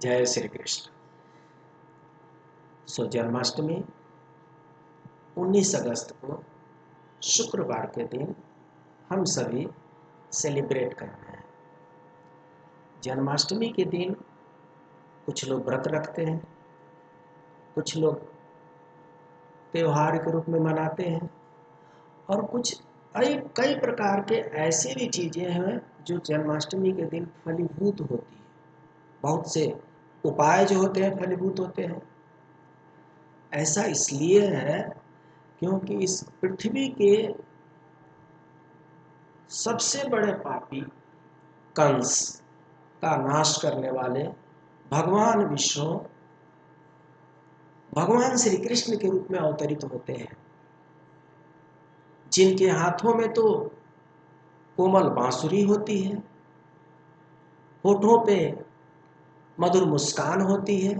जय श्री कृष्ण। जन्माष्टमी 19 अगस्त को शुक्रवार के दिन हम सभी सेलिब्रेट कर रहे हैं। जन्माष्टमी के दिन कुछ लोग व्रत रखते हैं, कुछ लोग त्योहार के रूप में मनाते हैं और कुछ कई प्रकार के ऐसे भी चीज़ें हैं जो जन्माष्टमी के दिन फलीभूत होती है। बहुत से उपाय जो होते हैं फलीभूत होते हैं। ऐसा इसलिए है क्योंकि इस पृथ्वी के सबसे बड़े पापी कंस का नाश करने वाले भगवान विष्णु भगवान श्री कृष्ण के रूप में अवतरित होते हैं, जिनके हाथों में तो कोमल बांसुरी होती है, होठों पे मधुर मुस्कान होती है,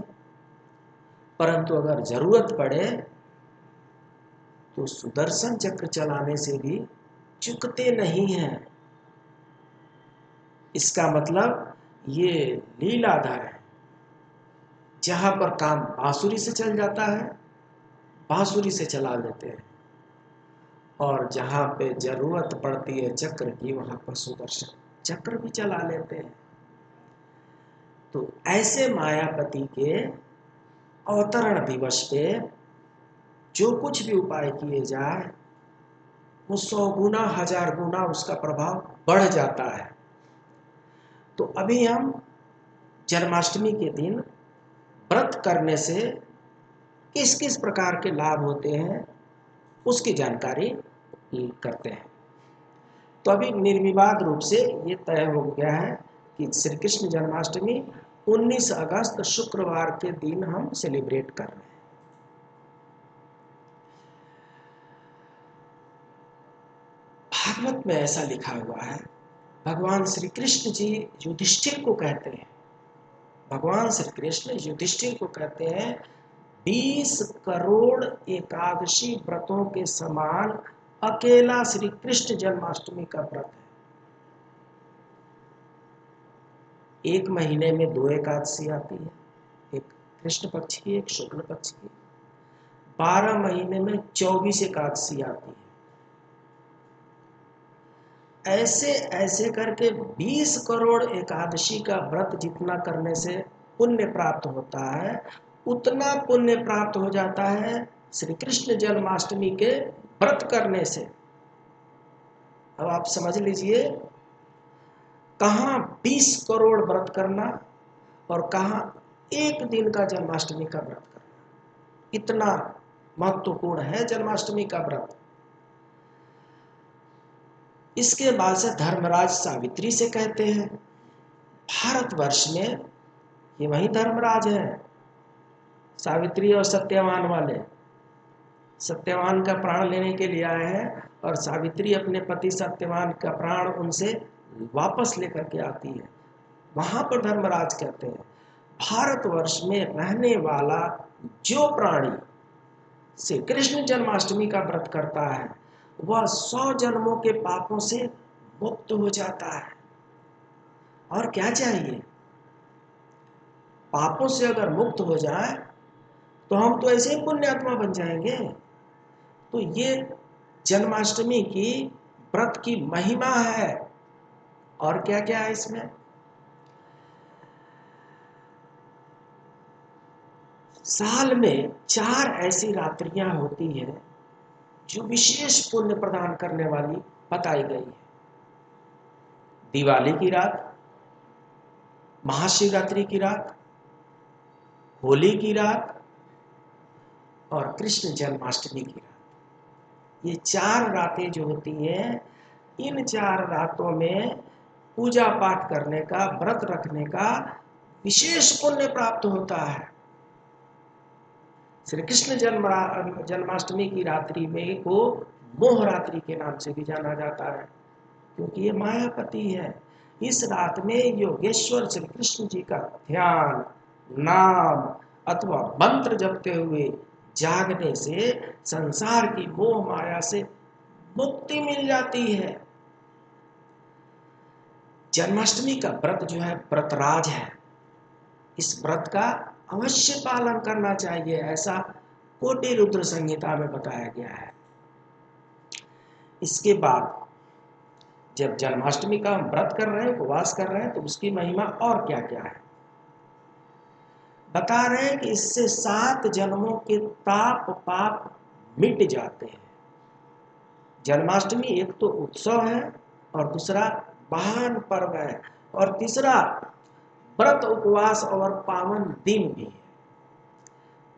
परंतु अगर जरूरत पड़े तो सुदर्शन चक्र चलाने से भी चूकते नहीं हैं। इसका मतलब ये लीलाधार है। जहां पर काम बांसुरी से चल जाता है बांसुरी से चला लेते हैं, और जहां पे जरूरत पड़ती है चक्र की वहां पर सुदर्शन चक्र भी चला लेते हैं। तो ऐसे मायापति के अवतरण दिवस पे जो कुछ भी उपाय किए जाए वो 100 गुना 1000 गुना उसका प्रभाव बढ़ जाता है। तो अभी हम जन्माष्टमी के दिन व्रत करने से किस किस प्रकार के लाभ होते हैं उसकी जानकारी करते हैं। तो अभी निर्विवाद रूप से ये तय हो गया है कि श्री कृष्ण जन्माष्टमी 19 अगस्त शुक्रवार के दिन हम सेलिब्रेट कर रहे हैं। भागवत में ऐसा लिखा हुआ है, भगवान श्री कृष्ण जी युधिष्ठिर को कहते हैं, भगवान श्री कृष्ण युधिष्ठिर को कहते हैं 20 करोड़ एकादशी व्रतों के समान अकेला श्री कृष्ण जन्माष्टमी का व्रत है। एक महीने में 2 एकादशी आती है, एक कृष्ण पक्ष की एक शुक्ल पक्ष की। 12 महीने में 24 एकादशी आती है। ऐसे ऐसे करके 20 करोड़ एकादशी का व्रत जितना करने से पुण्य प्राप्त होता है, उतना पुण्य प्राप्त हो जाता है श्री कृष्ण जन्माष्टमी के व्रत करने से। अब आप समझ लीजिए, कहाँ 20 करोड़ व्रत करना और कहाँ एक दिन का जन्माष्टमी का व्रत करना। इतना महत्वपूर्ण है जन्माष्टमी का व्रत। इसके बाद से धर्मराज सावित्री से कहते हैं, भारतवर्ष में ये वही धर्मराज है, सावित्री और सत्यवान वाले। सत्यवान का प्राण लेने के लिए आए हैं और सावित्री अपने पति सत्यवान का प्राण उनसे वापस लेकर के आती है। वहां पर धर्मराज कहते हैं, भारतवर्ष में रहने वाला जो प्राणी श्री कृष्ण जन्माष्टमी का व्रत करता है वह 100 जन्मों के पापों से मुक्त हो जाता है। और क्या चाहिए? पापों से अगर मुक्त हो जाए तो हम तो ऐसे ही पुण्य आत्मा बन जाएंगे। तो ये जन्माष्टमी की व्रत की महिमा है। और क्या क्या है इसमें? साल में 4 ऐसी रात्रियां होती हैं जो विशेष पुण्य प्रदान करने वाली बताई गई है। दिवाली की रात, महाशिवरात्रि की रात, होली की रात और कृष्ण जन्माष्टमी की रात। ये 4 रातें जो होती हैं, इन 4 रातों में पूजा पाठ करने का, व्रत रखने का विशेष पुण्य प्राप्त होता है। श्री कृष्ण जन्माष्टमी की रात्रि में को मोह रात्रि के नाम से भी जाना जाता है, क्योंकि ये मायापति है। इस रात में योगेश्वर श्री कृष्ण जी का ध्यान, नाम अथवा मंत्र जपते हुए जागने से संसार की मोह माया से मुक्ति मिल जाती है। जन्माष्टमी का व्रत जो है व्रतराज है। इस व्रत का अवश्य पालन करना चाहिए, ऐसा कोटि रुद्र संहिता में बताया गया है। इसके बाद जब जन्माष्टमी का हम व्रत कर रहे हैं, उपवास कर रहे हैं, तो उसकी महिमा और क्या क्या है बता रहे हैं कि इससे 7 जन्मों के ताप पाप मिट जाते हैं। जन्माष्टमी एक तो उत्सव है और दूसरा महान पर्व है और तीसरा व्रत उपवास और पावन दिन भी है।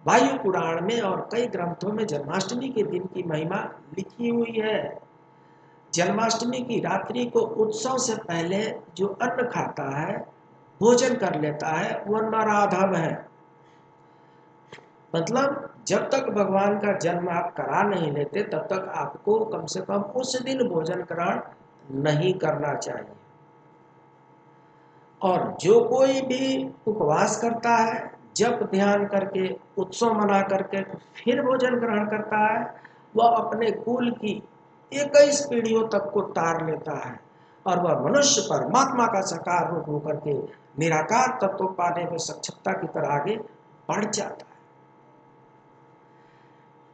वायु पुराण में और कई ग्रंथों में जन्माष्टमी के दिन की महिमा लिखी हुई है। जन्माष्टमी की रात्रि को उत्सव से पहले जो अन्न खाता है, भोजन कर लेता है, वह नराधम है। मतलब जब तक भगवान का जन्म आप करा नहीं लेते तब तक आपको कम से कम उस दिन भोजन ग्रहण नहीं करना चाहिए। और जो कोई भी उपवास करता है, जप ध्यान करके, उत्सव मना करके फिर भोजन ग्रहण करता है, वह अपने कुल की 21 पीढ़ियों तक को तार लेता है और वह मनुष्य परमात्मा का साकार रूप होकर के निराकार तत्व पाने में सक्षमता की तरह आगे बढ़ जाता है।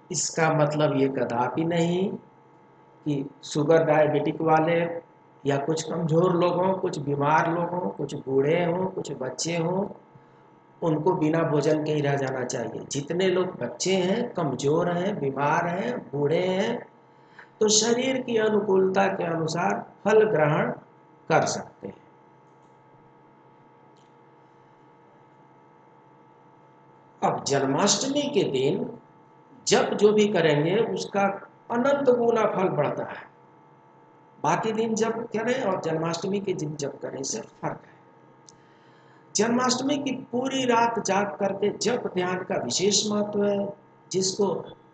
इसका मतलब ये कदापि नहीं कि शुगर डायबिटिक वाले या कुछ कमजोर लोगों, कुछ बीमार लोगों, कुछ बूढ़े हों, कुछ बच्चे हों, उनको बिना भोजन के ही रह जाना चाहिए। जितने लोग बच्चे हैं, कमजोर हैं, बीमार हैं, बूढ़े हैं, तो शरीर की अनुकूलता के अनुसार फल ग्रहण कर सकते हैं। अब जन्माष्टमी के दिन जप जो भी करेंगे उसका अनंत गुना फल बढ़ता है। बाकी दिन जप करें और जन्माष्टमी के दिन जप करें, इससे फर्क है। जन्माष्टमी की पूरी रात जाग करके जप ध्यान का विशेष महत्व है। जिसको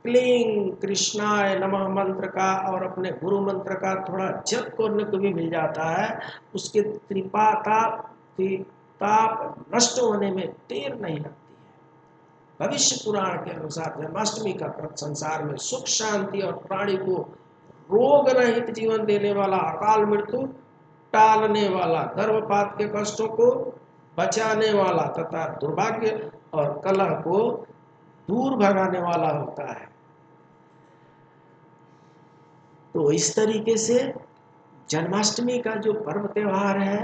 क्लीं कृष्णाय नमः मंत्र का और अपने गुरु मंत्र का थोड़ा जप करने को भी मिल जाता है, उसके ताप नष्ट होने में देर नहीं लगती है। भविष्य पुराण के अनुसार जन्माष्टमी का व्रत संसार में सुख शांति और प्राणी को रोग रहित जीवन देने वाला, अकाल मृत्यु टालने वाला, गर्भपात के कष्टों को बचाने वाला तथा दुर्भाग्य और कलह को दूर भगाने वाला होता है। तो इस तरीके से जन्माष्टमी का जो पर्व त्योहार है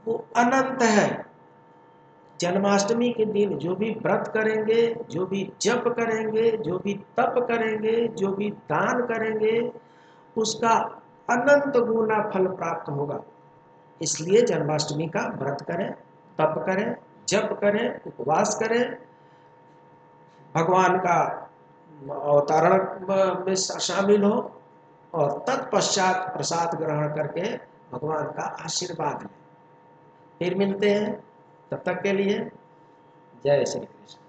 वो अनंत है। जन्माष्टमी के दिन जो भी व्रत करेंगे, जो भी जप करेंगे, जो भी तप करेंगे, जो भी दान करेंगे, उसका अनंत गुना फल प्राप्त होगा। इसलिए जन्माष्टमी का व्रत करें, तप करें, जप करें, उपवास करें, भगवान का अवतरण में शामिल हो और तत्पश्चात प्रसाद ग्रहण करके भगवान का आशीर्वाद लें। फिर मिलते हैं, तब तक के लिए जय श्री कृष्ण।